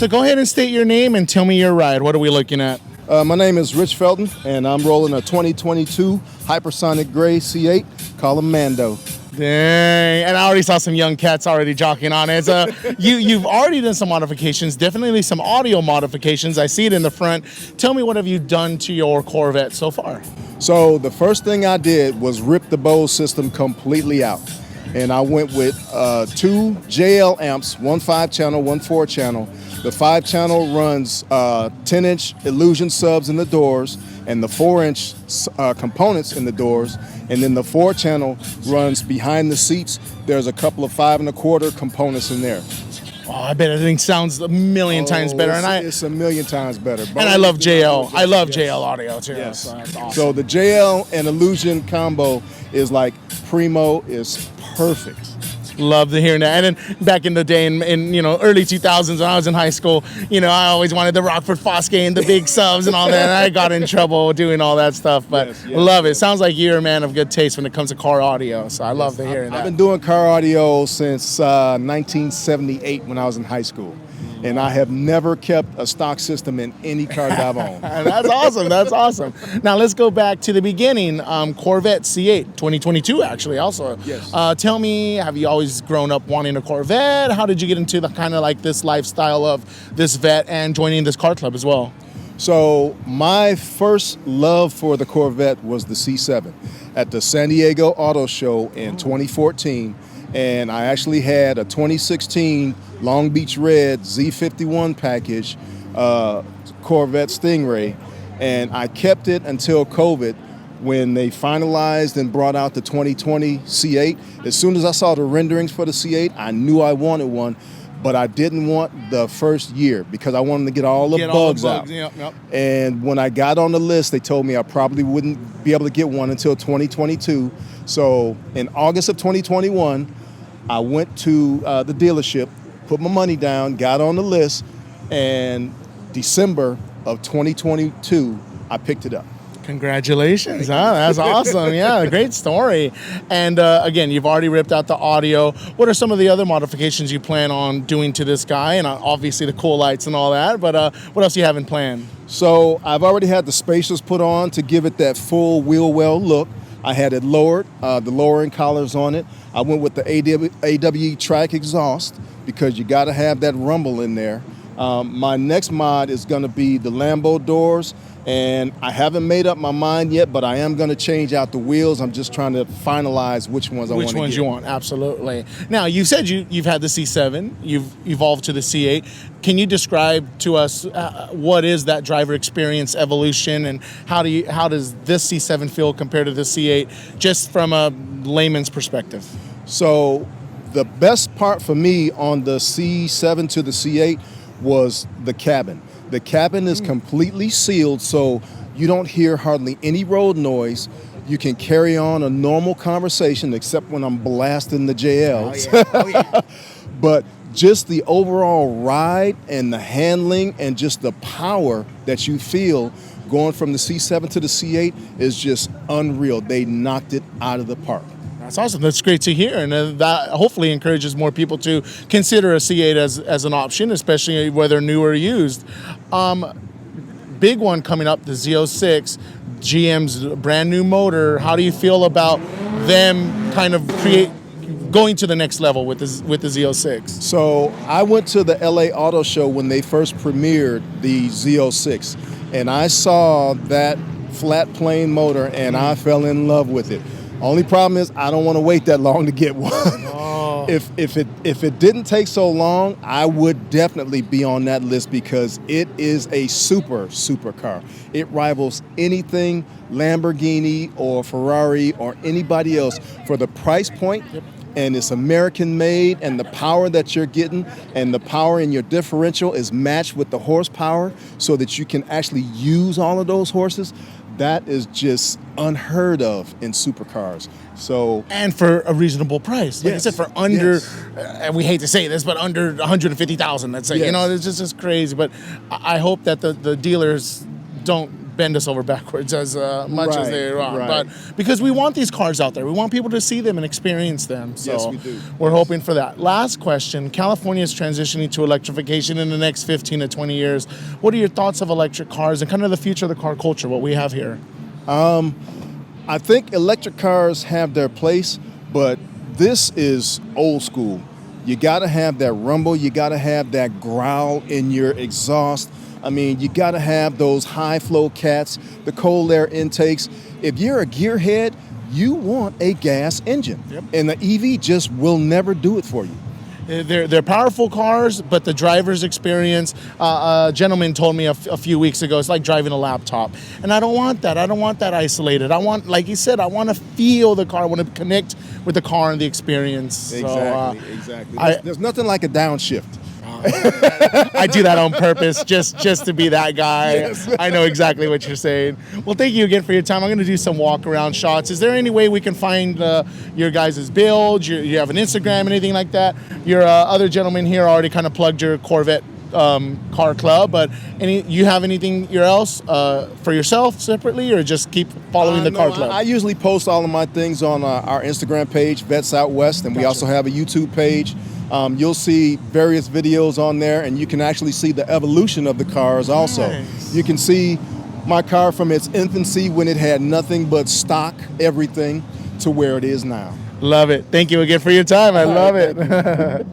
So go ahead and state your name and tell me your ride. What are we looking at? My name is Rich Felton, and I'm rolling a 2022 Hypersonic Gray C8, call him Mando. Dang, and I already saw some young cats already jockeying on it. You've already done some modifications, definitely some audio modifications. I see it in the front. Tell me, what have you done to your Corvette so far? So the first thing I did was rip the Bose system completely out. And I went with 2 JL amps, one 5-channel, one 4-channel. The 5-channel runs 10-inch Illusion subs in the doors and the 4-inch components in the doors. And then the 4-channel runs behind the seats. There's a couple of 5 1/4 components in there. Oh, I bet everything sounds a million times better. It's a million times better. And I love JL. I love JL audio too. Yes. So that's awesome. So the JL and Illusion combo is like primo, is perfect. Love to hear that. And then back in the day, in early 2000s when I was in high school, I always wanted the Rockford Fosgate and the big subs and all that. And I got in trouble doing all that stuff, but Yes. love it. Sounds like you're a man of good taste when it comes to car audio. So I love to hear that. I've been doing car audio since 1978 when I was in high school. And I have never kept a stock system in any car that I've owned. That's awesome. That's awesome. Now let's go back to the beginning. Corvette C8, 2022 actually also. Yes. Tell me, have you always grown up wanting a Corvette? How did you get into the kind of like this lifestyle of this vet and joining this car club as well? So my first love for the Corvette was the C7 at the San Diego Auto Show in 2014. And I actually had a 2016 Long Beach Red Z51 package Corvette Stingray, and I kept it until COVID when they finalized and brought out the 2020 C8. As soon as I saw the renderings for the C8, I knew I wanted one, but I didn't want the first year because I wanted to get all the bugs out. Yep. And when I got on the list, they told me I probably wouldn't be able to get one until 2022. So in August of 2021, I went to the dealership, put my money down, got on the list, and December of 2022, I picked it up. Congratulations. That's awesome. Yeah, great story. And again, you've already ripped out the audio. What are some of the other modifications you plan on doing to this guy? And obviously the cool lights and all that, but what else do you have in plan? So I've already had the spacers put on to give it that full wheel well look. I had it lowered, the lowering collars on it. I went with the AWE track exhaust because you got to have that rumble in there. My next mod is going to be the Lambo doors, and I haven't made up my mind yet, but I am going to change out the wheels. I'm just trying to finalize which ones I want to get. Which ones you want, absolutely. Now, you said you've had the C7, you've evolved to the C8. Can you describe to us what is that driver experience evolution, and how does this C7 feel compared to the C8, just from a layman's perspective? So the best part for me on the C7 to the C8 was the cabin. The cabin is completely sealed, so you don't hear hardly any road noise. You can carry on a normal conversation, except when I'm blasting the JLs. Oh, yeah. But just the overall ride and the handling and just the power that you feel going from the C7 to the C8 is just unreal. They knocked it out of the park. That's awesome. That's great to hear, and that hopefully encourages more people to consider a C8 as an option, especially whether new or used. Big one coming up, the Z06, GM's brand new motor. How do you feel about them kind of going to the next level with the Z06? So I went to the LA Auto Show when they first premiered the Z06, and I saw that flat plane motor, and I fell in love with it. Only problem is I don't want to wait that long to get one. Oh. If it didn't take so long, I would definitely be on that list because it is a super car. It rivals anything Lamborghini or Ferrari or anybody else for the price point. Yep. And it's American made, and the power that you're getting and the power in your differential is matched with the horsepower so that you can actually use all of those horses. That is just unheard of in supercars. So, and for a reasonable price. Like yes, I said, for under, yes. We hate to say this, but under 150,000, let's say. Yes. It's just crazy. But I hope that the dealers don't bend us over backwards as much as Right, they want. right. But because we want these cars out there, we want people to see them and experience them. So Yes, we do. we're hoping for that. Last question: California is transitioning to electrification in the next 15 to 20 years. What are your thoughts of electric cars and kind of the future of the car culture? What we have here? I think electric cars have their place, but this is old school. You got to have that rumble. You got to have that growl in your exhaust. I mean, you got to have those high flow cats, the cold air intakes. If you're a gearhead, you want a gas engine. Yep. And the EV just will never do it for you. They're powerful cars, but the driver's experience, a gentleman told me a few weeks ago, it's like driving a laptop. And I don't want that. I don't want that isolated. I want, like he said, I want to feel the car. I want to connect with the car and the experience. Exactly, So, exactly. There's nothing like a downshift. I do that on purpose, just to be that guy. Yes. I know exactly what you're saying. Well, thank you again for your time. I'm going to do some walk-around shots. Is there any way we can find your guys' build? You have an Instagram, anything like that? Your other gentleman here already kind of plugged your Corvette car club, but you have anything else for yourself separately, or just keep following the car club? I usually post all of my things on our Instagram page, Vets Out West, and we also have a YouTube page. You'll see various videos on there, and you can actually see the evolution of the cars also. Nice. You can see my car from its infancy when it had nothing but stock, everything, to where it is now. Love it. Thank you again for your time. I love it.